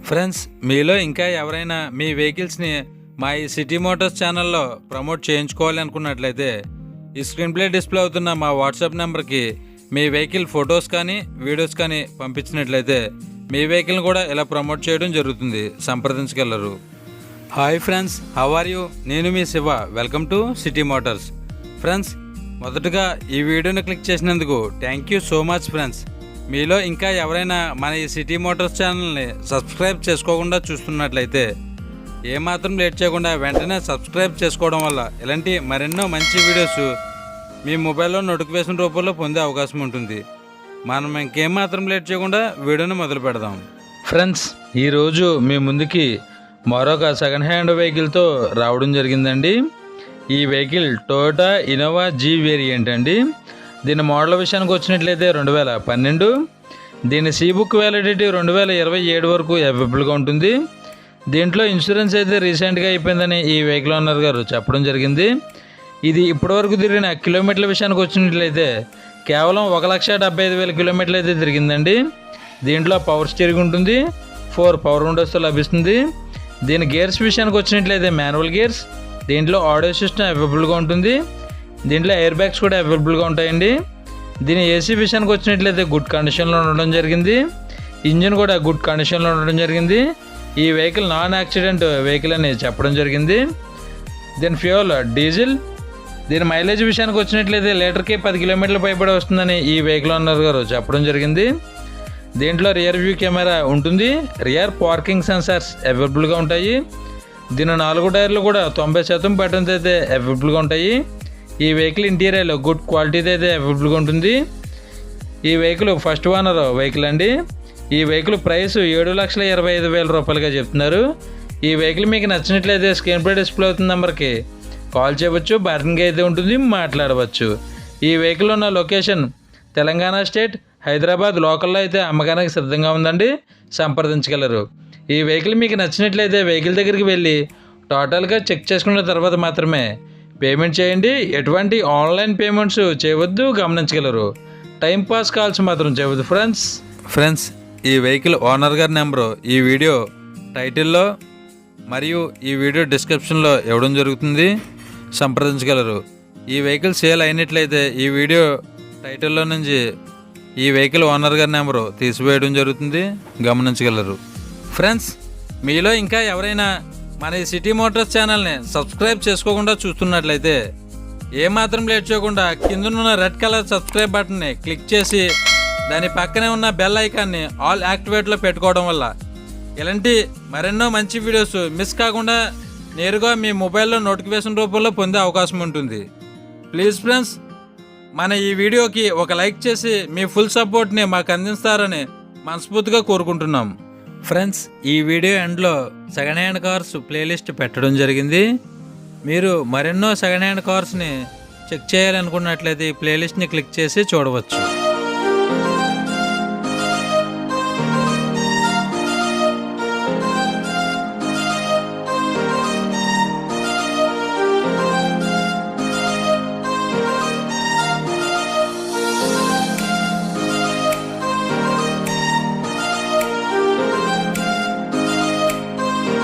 Friends, మీలో ఇంకా ఎవరైనా మీ వెహికల్స్ని మా ఈ సిటీ మోటార్స్ ఛానల్లో ప్రమోట్ చేయించుకోవాలి అనుకున్నట్లయితే ఈ స్క్రీన్ ప్లే డిస్ప్లే అవుతున్న మా వాట్సాప్ నెంబర్కి మీ వెహికల్ ఫొటోస్ కానీ వీడియోస్ కానీ పంపించినట్లయితే మీ వెహికల్ని కూడా ఇలా ప్రమోట్ చేయడం జరుగుతుంది. సంప్రదించగలరు. Hi friends, how are you? నేను మీ Shiva. Welcome to City Motors. Friends, మొదటగా ఈ వీడియోని క్లిక్ చేసినందుకు thank you so much friends. మీలో ఇంకా ఎవరైనా మన ఈ సిటీ మోటార్స్ ఛానల్ని సబ్స్క్రైబ్ చేసుకోకుండా చూస్తున్నట్లయితే ఏమాత్రం లేట్ చేయకుండా వెంటనే సబ్స్క్రైబ్ చేసుకోవడం వల్ల ఇలాంటి మరెన్నో మంచి వీడియోస్ మీ మొబైల్లో నోటిఫికేషన్ రూపంలో పొందే అవకాశం ఉంటుంది. మనం ఇంకేమాత్రం లేట్ చేయకుండా వీడియోని మొదలు పెడదాం. ఫ్రెండ్స్, ఈరోజు మీ ముందుకి మరొక సెకండ్ హ్యాండ్ వెహికల్తో రావడం జరిగిందండి. ఈ vehicle Toyota Innova G variant అండి. దీని మోడల్ విషయానికి వచ్చినట్లయితే 2012. దీని సీ బుక్ వ్యాలిడిటీ 2027 వరకు అవైలబుల్గా ఉంటుంది. దీంట్లో ఇన్సూరెన్స్ అయితే రీసెంట్గా అయిపోయిందని ఈ వెహికల్ ఓనర్ గారు చెప్పడం జరిగింది. ఇది ఇప్పటివరకు తిరిగిన కిలోమీటర్ల విషయానికి వచ్చినట్లయితే కేవలం 1,75,000 కిలోమీటర్లు అయితే తిరిగిందండి. దీంట్లో పవర్ స్టీరింగ్ ఉంటుంది, 4 పవర్ విండోస్తో లభిస్తుంది. దీని గేర్స్ విషయానికి వచ్చినట్లయితే మాన్యువల్ గేర్స్. దీంట్లో ఆడియో సిస్టమ్ అవైలబుల్గా ఉంటుంది. దీంట్లో ఎయిర్ బ్యాగ్స్ కూడా అవైలబుల్గా ఉంటాయండి. దీని ఏసీ విషయానికి వచ్చినట్లయితే గుడ్ కండిషన్లో ఉండడం జరిగింది. ఇంజిన్ కూడా గుడ్ కండిషన్లో ఉండడం జరిగింది. ఈ వెహికల్ నాన్ యాక్సిడెంట్ వెహికల్ అని చెప్పడం జరిగింది. దీని ఫ్యూయల్ డీజిల్. దీని మైలేజ్ విషయానికి వచ్చినట్లయితే లీటర్కి 10 కిలోమీటర్ల పైబడి వస్తుందని ఈ వెహికల్ ఓనర్ గారు చెప్పడం జరిగింది. దీంట్లో రియర్ వ్యూ కెమెరా ఉంటుంది. రియర్ పార్కింగ్ సెన్సార్స్ అవైలబుల్గా ఉంటాయి. దీని 4 టైర్లు కూడా 90% బటన్స్ అయితే అవైలబుల్గా ఉంటాయి. ఈ వెహికల్ ఇంటీరియర్ గుడ్ క్వాలిటీతో అయితే అవైలబుల్గా ఉంటుంది. ఈ వెహికల్ ఫస్ట్ ఓనర్ వెహికల్ అండి. ఈ వెహికల్ ప్రైస్ 7,25,000 రూపాయలుగా చెప్తున్నారు. ఈ వెహికల్ మీకు నచ్చినట్లయితే స్క్రీన్ పై డిస్ప్లే అవుతున్న నెంబర్కి కాల్ చేయవచ్చు. బార్గెనింగ్ అయితే ఉంటుంది, మాట్లాడవచ్చు. ఈ వెహికల్ ఉన్న లొకేషన్ తెలంగాణ స్టేట్, హైదరాబాద్ లోకల్లో అయితే అమ్మకానికి సిద్ధంగా ఉందండి. సంప్రదించగలరు. ఈ వెహికల్ మీకు నచ్చినట్లయితే వెహికల్ దగ్గరికి వెళ్ళి టోటల్గా చెక్ చేసుకున్న తర్వాత మాత్రమే పేమెంట్ చేయండి. ఎటువంటి ఆన్లైన్ పేమెంట్స్ చేయవద్దు, గమనించగలరు. టైంపాస్ కాల్స్ మాత్రం చేయవద్దు ఫ్రెండ్స్, ఈ వెహికల్ ఓనర్ గారి నెంబరు ఈ వీడియో టైటిల్లో మరియు ఈ వీడియో డిస్క్రిప్షన్లో ఇవ్వడం జరుగుతుంది. సంప్రదించగలరు. ఈ వెహికల్ సేల్ అయినట్లయితే ఈ వీడియో టైటిల్లో నుంచి ఈ వెహికల్ ఓనర్ గారి నెంబరు తీసివేయడం జరుగుతుంది. గమనించగలరు. ఫ్రెండ్స్, మీలో ఇంకా ఎవరైనా మన ఈ సిటీ మోటార్స్ ఛానల్ని సబ్స్క్రైబ్ చేసుకోకుండా చూస్తున్నట్లయితే ఏమాత్రం లేట్ చేయకుండా కిందనున్న రెడ్ కలర్ సబ్స్క్రైబ్ బటన్ని క్లిక్ చేసి దాని పక్కనే ఉన్న బెల్ ఐకాన్ని ఆల్ యాక్టివేట్లో పెట్టుకోవడం వల్ల ఇలాంటి మరెన్నో మంచి వీడియోస్ మిస్ కాకుండా నేరుగా మీ మొబైల్లో నోటిఫికేషన్ రూపంలో పొందే అవకాశం ఉంటుంది. ప్లీజ్ ఫ్రెండ్స్, మన ఈ వీడియోకి ఒక లైక్ చేసి మీ ఫుల్ సపోర్ట్ని మాకు అందిస్తారని మనస్ఫూర్తిగా కోరుకుంటున్నాం. ఫ్రెండ్స్, ఈ వీడియో ఎండ్లో సెకండ్ హ్యాండ్ కార్స్ ప్లేలిస్ట్ పెట్టడం జరిగింది. మీరు మరెన్నో సెకండ్ హ్యాండ్ కార్స్ని చెక్ చేయాలనుకున్నట్లయితే ఈ ప్లేలిస్ట్ని క్లిక్ చేసి చూడవచ్చు.